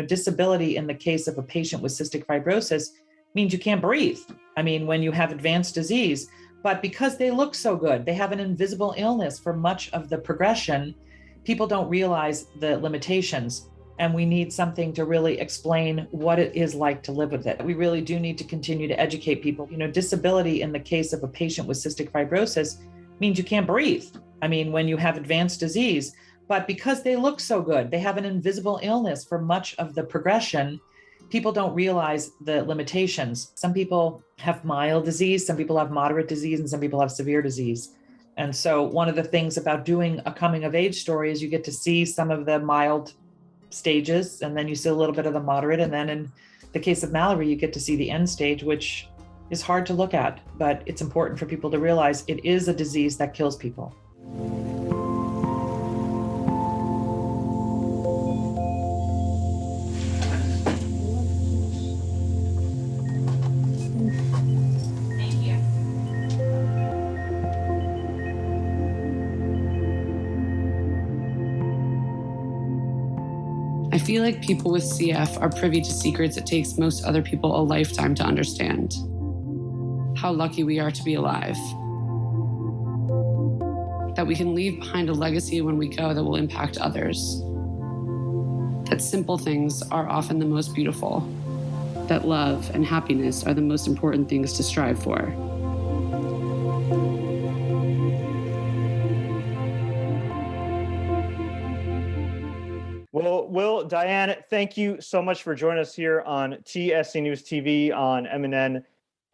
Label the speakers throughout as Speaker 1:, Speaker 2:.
Speaker 1: disability in the case of a patient with cystic fibrosis means you can't breathe. I mean, when you have advanced disease, but because they look so good, they have an invisible illness for much of the progression, people don't realize the limitations. And we need something to really explain what it is like to live with it. We really do need to continue to educate people. Disability in the case of a patient with cystic fibrosis means you can't breathe. I mean, when you have advanced disease, but because they look so good, they have an invisible illness for much of the progression, people don't realize the limitations. Some people have mild disease, some people have moderate disease, and some people have severe disease. And so one of the things about doing a coming of age story is you get to see some of the mild stages, and then you see a little bit of the moderate. And then in the case of Mallory, you get to see the end stage, which is hard to look at, but it's important for people to realize it is a disease that kills people.
Speaker 2: I feel like people with CF are privy to secrets it takes most other people a lifetime to understand. How lucky we are to be alive. That we can leave behind a legacy when we go that will impact others. That simple things are often the most beautiful. That love and happiness are the most important things to strive for.
Speaker 3: Well, Will, Diane, thank you so much for joining us here on TSC News TV on MNN.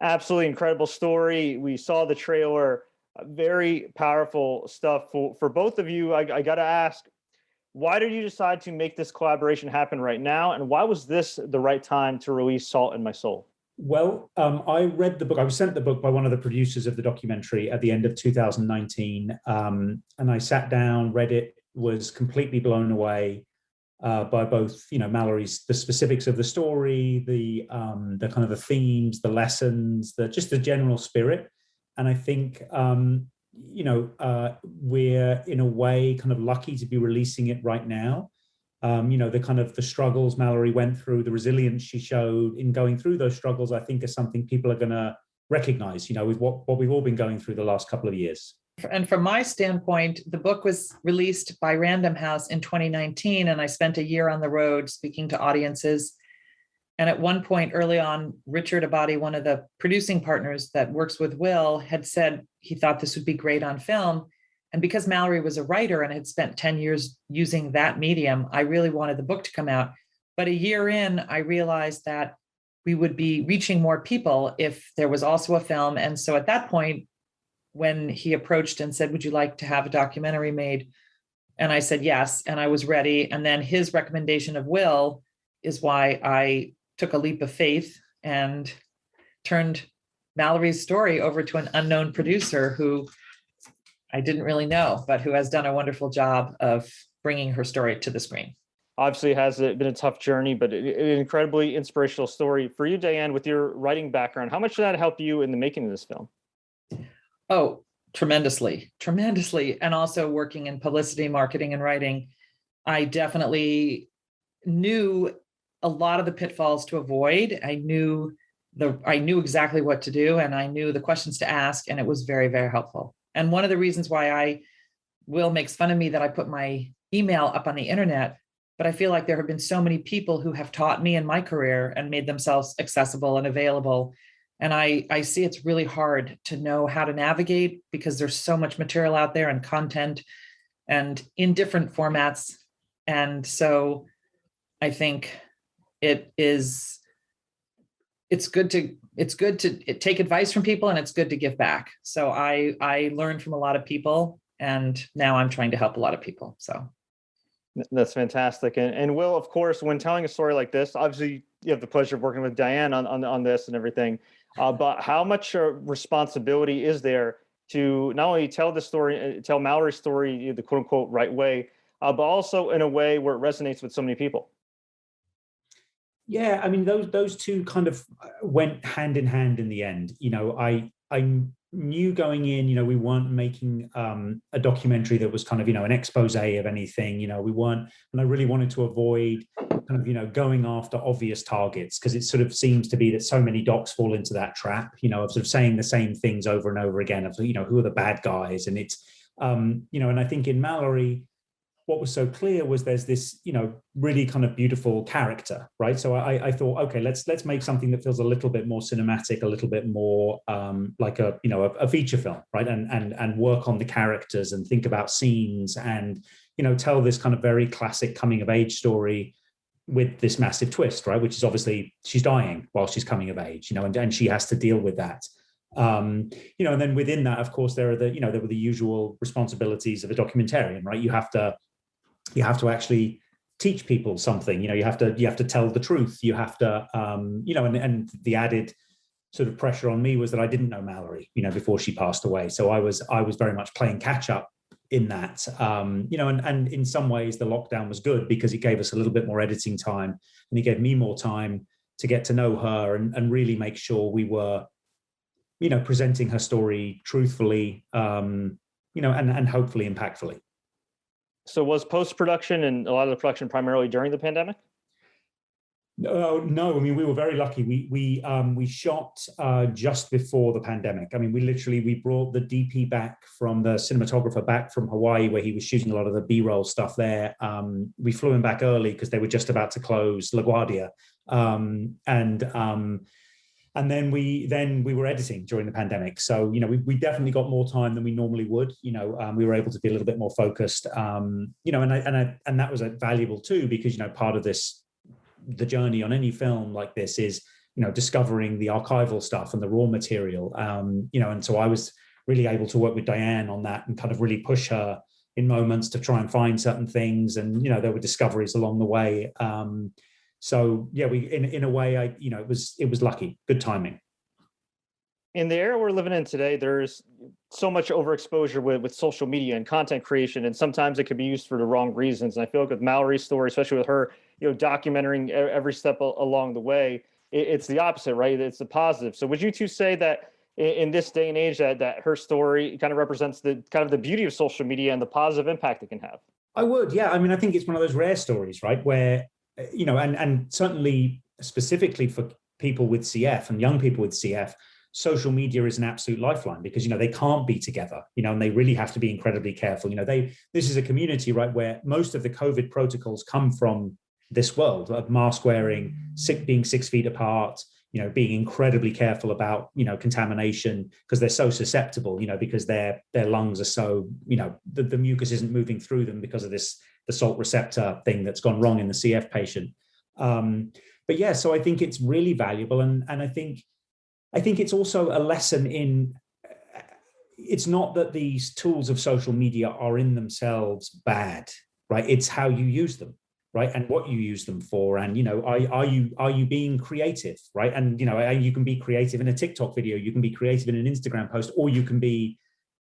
Speaker 3: Absolutely incredible story. We saw the trailer, very powerful stuff for both of you. I got to ask, why did you decide to make this collaboration happen right now? And why was this the right time to release Salt in My Soul?
Speaker 4: Well, I read the book. I was sent the book by one of the producers of the documentary at the end of 2019. And I sat down, read it, was completely blown away by both, Mallory's, the specifics of the story, the kind of the themes, the lessons, just the general spirit. And I think, we're in a way kind of lucky to be releasing it right now. The kind of the struggles Mallory went through, the resilience she showed in going through those struggles, I think is something people are going to recognize, with what we've all been going through the last couple of years.
Speaker 1: And from my standpoint, the book was released by Random House in 2019, and I spent a year on the road speaking to audiences. And at one point early on, Richard Abadi, one of the producing partners that works with Will, had said he thought this would be great on film. And because Mallory was a writer and had spent 10 years using that medium, I really wanted the book to come out. But a year in, I realized that we would be reaching more people if there was also a film. And so at that point, when he approached and said, would you like to have a documentary made? And I said, yes, and I was ready. And then his recommendation of Will is why I took a leap of faith and turned Mallory's story over to an unknown producer who I didn't really know, but who has done a wonderful job of bringing her story to the screen.
Speaker 3: Obviously, it has been a tough journey, but an incredibly inspirational story. For you, Diane, with your writing background, how much did that help you in the making of this film?
Speaker 1: Oh, tremendously. And also working in publicity, marketing, and writing, I definitely knew a lot of the pitfalls to avoid. I knew exactly what to do, and I knew the questions to ask, and it was very, very helpful. And one of the reasons why Will makes fun of me that I put my email up on the internet, but I feel like there have been so many people who have taught me in my career and made themselves accessible and available. And I see it's really hard to know how to navigate because there's so much material out there and content and in different formats. And so I think it's good to take advice from people, and it's good to give back. So I learned from a lot of people, and now I'm trying to help a lot of people. So
Speaker 3: that's fantastic. And Will, of course, when telling a story like this, obviously you have the pleasure of working with Diane on this and everything. But how much responsibility is there to not only tell the story, tell Mallory's story the quote unquote right way, but also in a way where it resonates with so many people?
Speaker 4: Yeah, I mean, those two kind of went hand in hand in the end. I knew going in, we weren't making a documentary that was kind of, an expose of anything, we weren't, and I really wanted to avoid kind of, going after obvious targets, because it sort of seems to be that so many docs fall into that trap, of sort of saying the same things over and over again of, who are the bad guys. And it's, and I think in Mallory, what was so clear was there's this, really kind of beautiful character, right? So I thought, okay, let's make something that feels a little bit more cinematic, a little bit more like a feature film, right? And work on the characters and think about scenes and, tell this kind of very classic coming of age story with this massive twist, right? Which is obviously she's dying while she's coming of age, and she has to deal with that. And then within that, of course, there were the usual responsibilities of a documentarian, right? You have to actually teach people something, you have to tell the truth. You have to, and the added sort of pressure on me was that I didn't know Mallory, before she passed away. So I was very much playing catch up in that, and in some ways the lockdown was good because it gave us a little bit more editing time, and it gave me more time to get to know her and really make sure we were, presenting her story truthfully, and hopefully impactfully.
Speaker 3: So was post-production and a lot of the production primarily during the pandemic?
Speaker 4: No. I mean, we were very lucky. We shot just before the pandemic. I mean, we brought the DP back from the cinematographer back from Hawaii, where he was shooting a lot of the B-roll stuff there. We flew him back early because they were just about to close LaGuardia, and then we were editing during the pandemic. So, we definitely got more time than we normally would. We were able to be a little bit more focused, and that was valuable too, because, part of the journey on any film like this is, discovering the archival stuff and the raw material. And so I was really able to work with Diane on that and kind of really push her in moments to try and find certain things. And, there were discoveries along the way. So yeah, we in a way, it was lucky, good timing.
Speaker 3: In the era we're living in today, there's so much overexposure with social media and content creation, and sometimes it can be used for the wrong reasons. And I feel like with Mallory's story, especially with her, documenting every step along the way, it's the opposite, right? It's the positive. So would you two say that in this day and age that her story kind of represents the kind of the beauty of social media and the positive impact it can have?
Speaker 4: I would, yeah. I mean, I think it's one of those rare stories, right, where and certainly specifically for people with CF and young people with CF, social media is an absolute lifeline because, they can't be together, and they really have to be incredibly careful. This is a community, right, where most of the COVID protocols come from this world of mask wearing, being 6 feet apart, being incredibly careful about, contamination because they're so susceptible, because their lungs are so, the mucus isn't moving through them because of the salt receptor thing that's gone wrong in the CF patient. But yeah, so I think it's really valuable. And I think it's also a lesson in, it's not that these tools of social media are in themselves bad, right? It's how you use them, right? And what you use them for. And, are you being creative, right? And, you can be creative in a TikTok video, you can be creative in an Instagram post, or you can be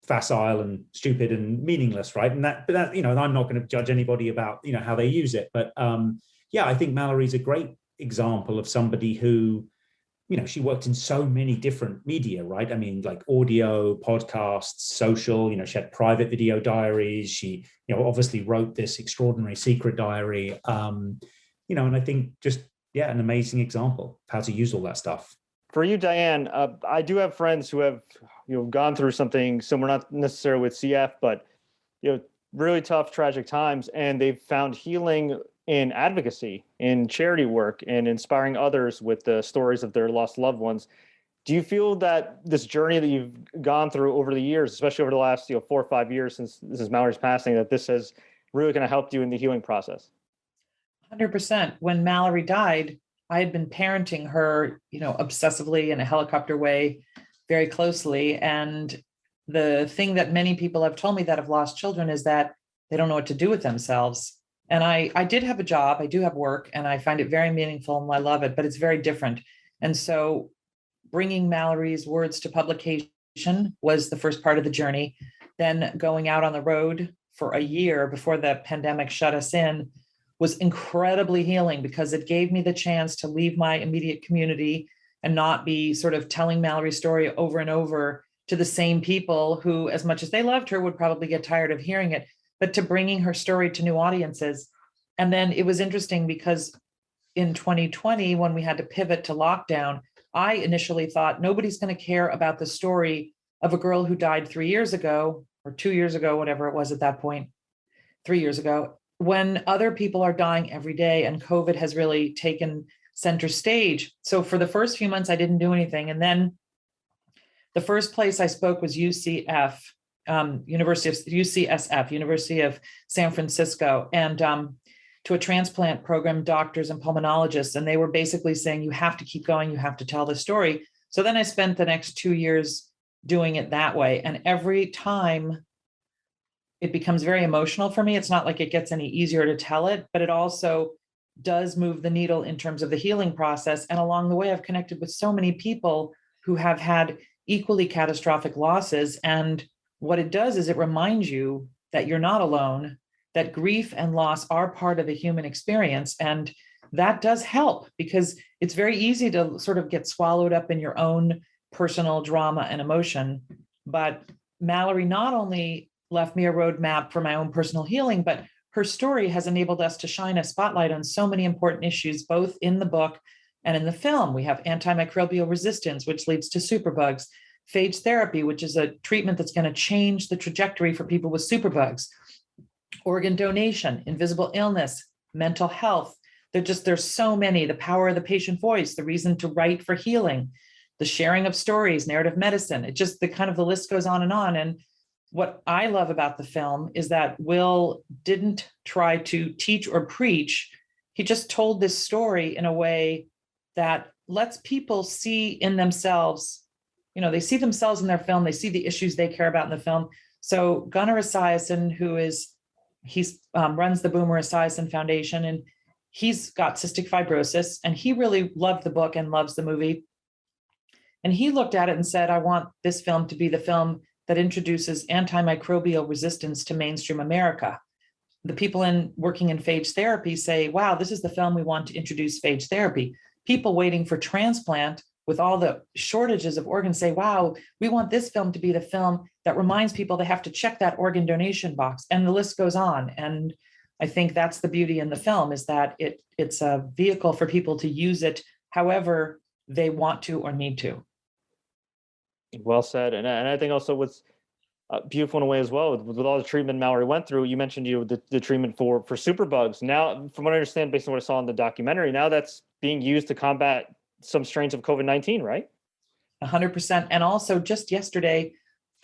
Speaker 4: facile and stupid and meaningless, right? And that I'm not going to judge anybody about, how they use it. But yeah, I think Mallory's a great example of somebody who, she worked in so many different media, right? I mean, like audio, podcasts, social, she had private video diaries. She, obviously wrote this extraordinary secret diary, and I think just, yeah, an amazing example of how to use all that stuff.
Speaker 3: For you, Diane, I do have friends who have, gone through something similar, not necessarily with CF, but, really tough, tragic times, and they've found healing in advocacy, in charity work, and inspiring others with the stories of their lost loved ones. Do you feel that this journey that you've gone through over the years, especially over the last 4 or 5 years since this is Mallory's passing, that this has really kind of helped you in the healing process?
Speaker 1: 100%. When Mallory died, I had been parenting her, obsessively in a helicopter way, very closely. And the thing that many people have told me that have lost children is that they don't know what to do with themselves. And I did have a job, I do have work, and I find it very meaningful and I love it, but it's very different. And so bringing Mallory's words to publication was the first part of the journey. Then going out on the road for a year before the pandemic shut us in was incredibly healing because it gave me the chance to leave my immediate community and not be sort of telling Mallory's story over and over to the same people who, as much as they loved her, would probably get tired of hearing it, but to bringing her story to new audiences. And then it was interesting because in 2020, when we had to pivot to lockdown, I initially thought nobody's going to care about the story of a girl who died 3 years ago or 2 years ago, whatever it was at that point, 3 years ago, when other people are dying every day and COVID has really taken center stage. So for the first few months, I didn't do anything. And then the first place I spoke was UCSF, University of San Francisco, and to a transplant program, doctors and pulmonologists. And they were basically saying, you have to keep going, you have to tell the story. So then I spent the next 2 years doing it that way. And every time it becomes very emotional for me. It's not like it gets any easier to tell it, but it also does move the needle in terms of the healing process. And along the way, I've connected with so many people who have had equally catastrophic losses. And what it does is it reminds you that you're not alone, that grief and loss are part of the human experience. And that does help because it's very easy to sort of get swallowed up in your own personal drama and emotion. But Mallory not only left me a roadmap for my own personal healing, but her story has enabled us to shine a spotlight on so many important issues, both in the book and in the film. We have antimicrobial resistance, which leads to superbugs, phage therapy, which is a treatment that's going to change the trajectory for people with superbugs, organ donation, invisible illness, mental health. There's so many, the power of the patient voice, the reason to write for healing, the sharing of stories, narrative medicine. It just, the list goes on. And what I love about the film is that Will didn't try to teach or preach. He just told this story in a way that lets people see in themselves, they see themselves in their film, they see the issues they care about in the film. So Gunnar Esiason, runs the Boomer Esiason Foundation, and he's got cystic fibrosis, and he really loved the book and loves the movie. And he looked at it and said, I want this film to be the film that introduces antimicrobial resistance to mainstream America. The people working in phage therapy say, wow, this is the film we want to introduce phage therapy. People waiting for transplant with all the shortages of organs say, wow, we want this film to be the film that reminds people they have to check that organ donation box. And the list goes on. And I think that's the beauty in the film, is that it's a vehicle for people to use it however they want to or need to.
Speaker 3: Well said. And I think also what's beautiful in a way as well, with all the treatment Mallory went through, you mentioned the treatment for superbugs. Now, from what I understand, based on what I saw in the documentary, now that's being used to combat some strains of COVID-19, right?
Speaker 1: 100%. And also just yesterday,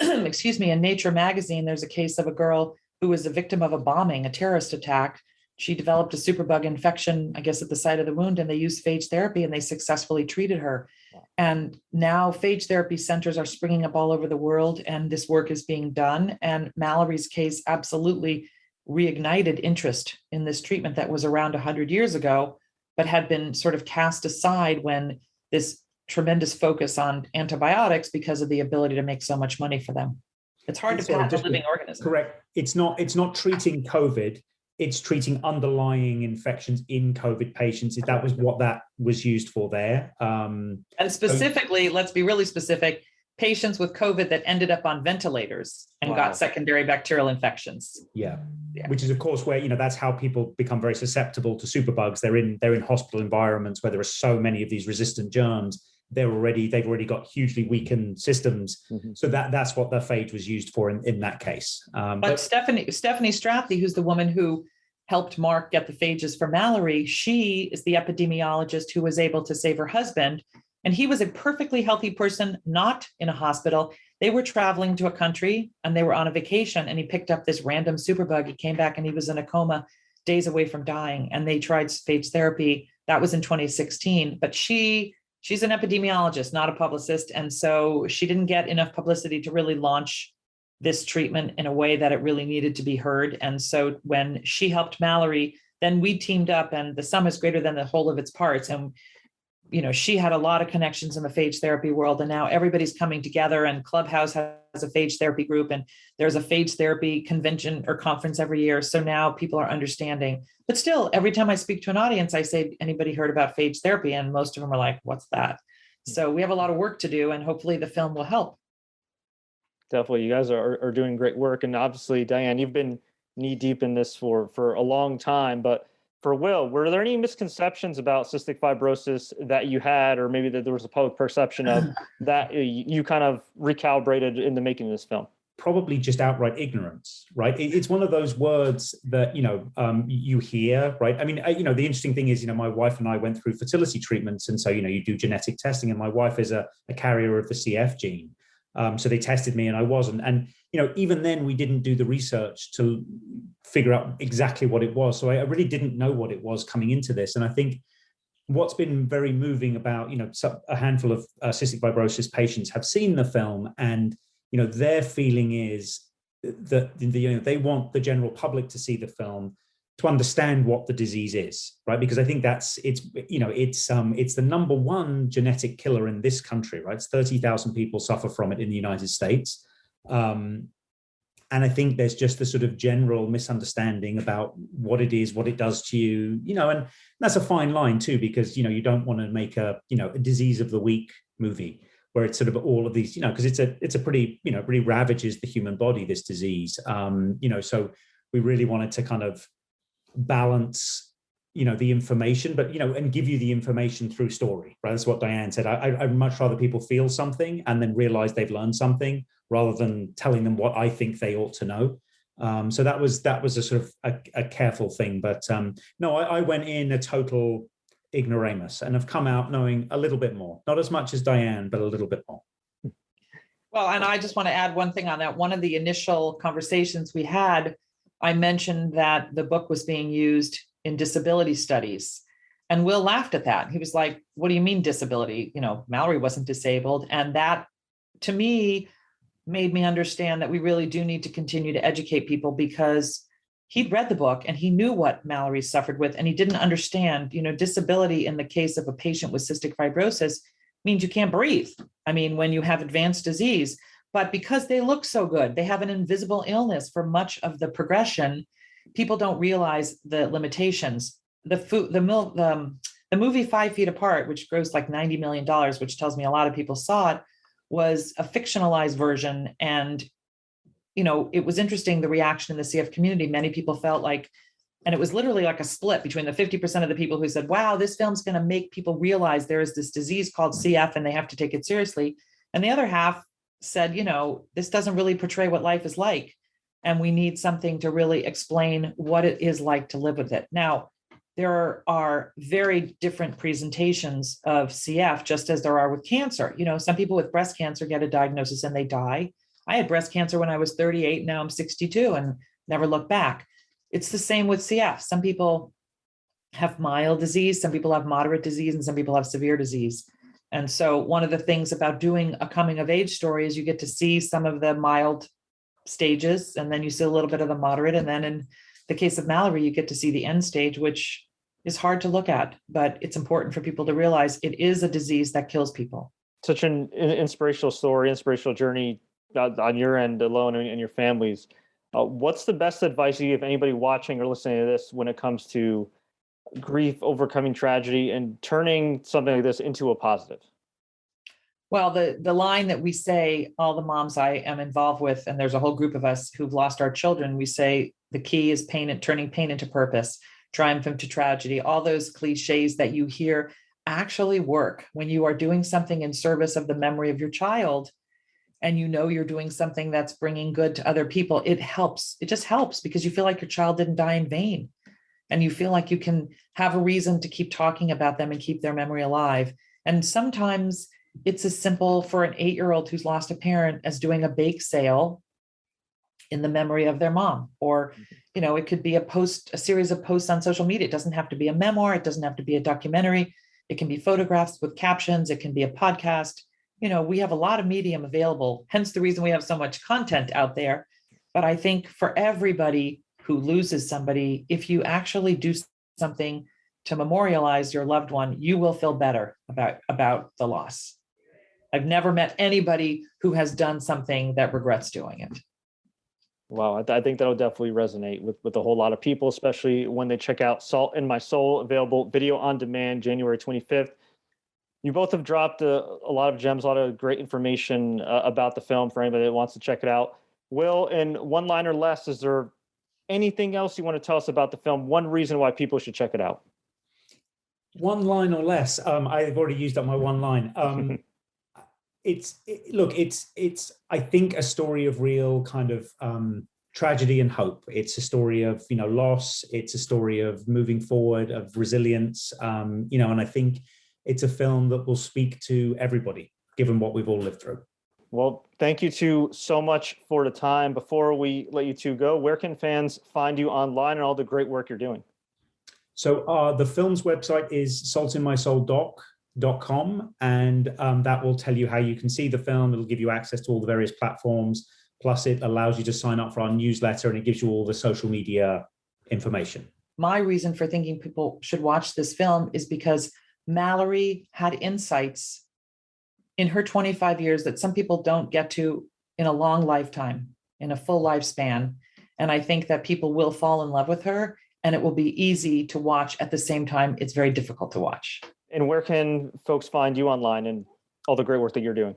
Speaker 1: in Nature magazine, there's a case of a girl who was a victim of a bombing, a terrorist attack. She developed a superbug infection, I guess, at the site of the wound, and they used phage therapy and they successfully treated her. And now phage therapy centers are springing up all over the world, and this work is being done. And Mallory's case absolutely reignited interest in this treatment that was around 100 years ago, but had been sort of cast aside when this tremendous focus on antibiotics because of the ability to make so much money for them. It's hard to patent a living organism.
Speaker 4: Correct. It's not treating COVID. It's treating underlying infections in COVID patients. That was what that was used for there.
Speaker 1: And specifically, let's be really specific, patients with COVID that ended up on ventilators and got secondary bacterial infections.
Speaker 4: Yeah. Which is, of course, where, that's how people become very susceptible to superbugs. They're in hospital environments where there are so many of these resistant germs. They've already got hugely weakened systems. Mm-hmm. So that's what the phage was used for in that case.
Speaker 1: But Stephanie Strathy, who's the woman who helped Mark get the phages for Mallory, she is the epidemiologist who was able to save her husband. And he was a perfectly healthy person, not in a hospital. They were traveling to a country and they were on a vacation, and he picked up this random superbug. He came back and he was in a coma, days away from dying. And they tried phage therapy. That was in 2016. But she's an epidemiologist, not a publicist. And so she didn't get enough publicity to really launch this treatment in a way that it really needed to be heard. And so when she helped Mallory, then we teamed up, and the sum is greater than the whole of its parts. And, she had a lot of connections in the phage therapy world, and now everybody's coming together, and Clubhouse has a phage therapy group, and there's a phage therapy convention or conference every year. So now people are understanding. But still, every time I speak to an audience, I say, anybody heard about phage therapy? And most of them are like, what's that? So we have a lot of work to do, and hopefully the film will help.
Speaker 3: Definitely. You guys are doing great work. And obviously, Diane, you've been knee deep in this for a long time. But for Will, were there any misconceptions about cystic fibrosis that you had, or maybe that there was a public perception of that you kind of recalibrated in the making of this film?
Speaker 4: Probably just outright ignorance, right? It's one of those words that, you hear, right? I mean, the interesting thing is, my wife and I went through fertility treatments. And so, you do genetic testing, and my wife is a carrier of the CF gene. So they tested me and I wasn't. And, even then we didn't do the research to figure out exactly what it was. So I really didn't know what it was coming into this. And I think what's been very moving about, a handful of cystic fibrosis patients have seen the film, and their feeling is that they want the general public to see the film to understand what the disease is, right? Because I think it's the number one genetic killer in this country, right? It's 30,000 people suffer from it in the United States. And I think there's just the sort of general misunderstanding about what it is, what it does to you, and that's a fine line too, because, you don't want to make a disease of the week movie where it's sort of all of these, because it's a pretty, really ravages the human body, this disease. So we really wanted to kind of balance, the information, but, and give you the information through story, right? That's what Diane said. I'd much rather people feel something and then realize they've learned something rather than telling them what I think they ought to know. So that was a sort of a careful thing. But no, I went in a total ignoramus and have come out knowing a little bit more, not as much as Diane, but a little bit more.
Speaker 1: Well, and I just want to add one thing on that. One of the initial conversations we had, I mentioned that the book was being used in disability studies. And Will laughed at that. He was like, what do you mean disability? Mallory wasn't disabled. And that, to me, made me understand that we really do need to continue to educate people, because he'd read the book and he knew what Mallory suffered with, and he didn't understand, disability in the case of a patient with cystic fibrosis means you can't breathe. I mean, when you have advanced disease, but because they look so good, they have an invisible illness for much of the progression. People don't realize the limitations. The movie 5 Feet Apart, which grossed like $90 million, which tells me a lot of people saw it, was a fictionalized version. And it was interesting, the reaction in the CF community. Many people felt like, and it was literally like a split between the 50% of the people who said, wow, this film's going to make people realize there is this disease called CF and they have to take it seriously. And the other half said, this doesn't really portray what life is like. And we need something to really explain what it is like to live with it. Now, there are very different presentations of CF, just as there are with cancer. Some people with breast cancer get a diagnosis and they die. I had breast cancer when I was 38. Now I'm 62 and never look back. It's the same with CF. Some people have mild disease, some people have moderate disease, and some people have severe disease. And so one of the things about doing a coming of age story is you get to see some of the mild stages, and then you see a little bit of the moderate. And then in the case of Mallory, you get to see the end stage, which is hard to look at, but it's important for people to realize it is a disease that kills people.
Speaker 3: Such an inspirational story, inspirational journey on your end alone and your families. What's the best advice you give anybody watching or listening to this when it comes to grief, overcoming tragedy, and turning something like this into a positive?
Speaker 1: Well, the line that we say, all the moms I am involved with, and there's a whole group of us who've lost our children, we say the key is pain and turning pain into purpose, triumph into tragedy. All those cliches that you hear actually work when you are doing something in service of the memory of your child, and you're doing something that's bringing good to other people. It helps. It just helps because you feel like your child didn't die in vain, and you feel like you can have a reason to keep talking about them and keep their memory alive. And sometimes it's as simple for an 8-year-old who's lost a parent as doing a bake sale in the memory of their mom. Or, it could be a series of posts on social media. It doesn't have to be a memoir. It doesn't have to be a documentary. It can be photographs with captions. It can be a podcast. We have a lot of medium available, hence the reason we have so much content out there. But I think for everybody who loses somebody, if you actually do something to memorialize your loved one, you will feel better about the loss. I've never met anybody who has done something that regrets doing it.
Speaker 3: Wow, I think that'll definitely resonate with a whole lot of people, especially when they check out Salt in My Soul, available video on demand January 25th. You both have dropped a lot of gems, a lot of great information about the film for anybody that wants to check it out. Will, in one line or less, is there anything else you want to tell us about the film? One reason why people should check it out?
Speaker 4: One line or less. I've already used up my one line. It's I think a story of real kind of tragedy and hope. It's a story of loss. It's a story of moving forward, of resilience. And I think it's a film that will speak to everybody, given what we've all lived through.
Speaker 3: Well, thank you two so much for the time. Before we let you two go, where can fans find you online and all the great work you're doing?
Speaker 4: So the film's website is saltinmysouldoc.com, and that will tell you how you can see the film. It'll give you access to all the various platforms. Plus, it allows you to sign up for our newsletter, and it gives you all the social media information.
Speaker 1: My reason for thinking people should watch this film is because Mallory had insights in her 25 years that some people don't get to in a long lifetime, in a full lifespan. And I think that people will fall in love with her, and it will be easy to watch. At the same time, it's very difficult to watch.
Speaker 3: And where can folks find you online and all the great work that you're doing?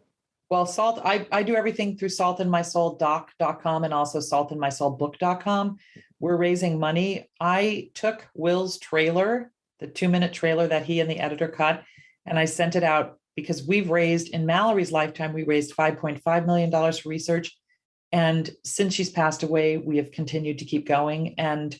Speaker 1: Well, I do everything through saltinmysouldoc.com and also saltinmysoulbook.com. We're raising money. I took Will's trailer, the 2-minute trailer that he and the editor cut, and I sent it out because in Mallory's lifetime, we raised $5.5 million for research. And since she's passed away, we have continued to keep going. And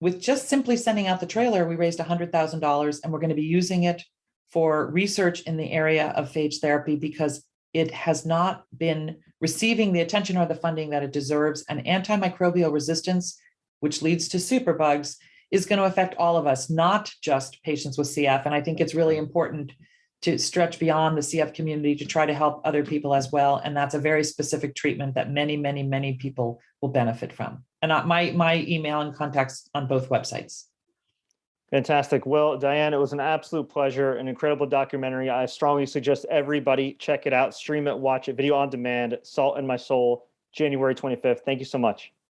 Speaker 1: with just simply sending out the trailer, we raised $100,000, and we're going to be using it for research in the area of phage therapy because it has not been receiving the attention or the funding that it deserves. And antimicrobial resistance, which leads to superbugs, is going to affect all of us, not just patients with CF. And I think it's really important to stretch beyond the CF community to try to help other people as well. And that's a very specific treatment that many, many, many people will benefit from. And my email and contacts on both websites.
Speaker 3: Fantastic. Well, Diane, it was an absolute pleasure, an incredible documentary. I strongly suggest everybody check it out, stream it, watch it, video on demand, Salt in My Soul, January 25th. Thank you so much.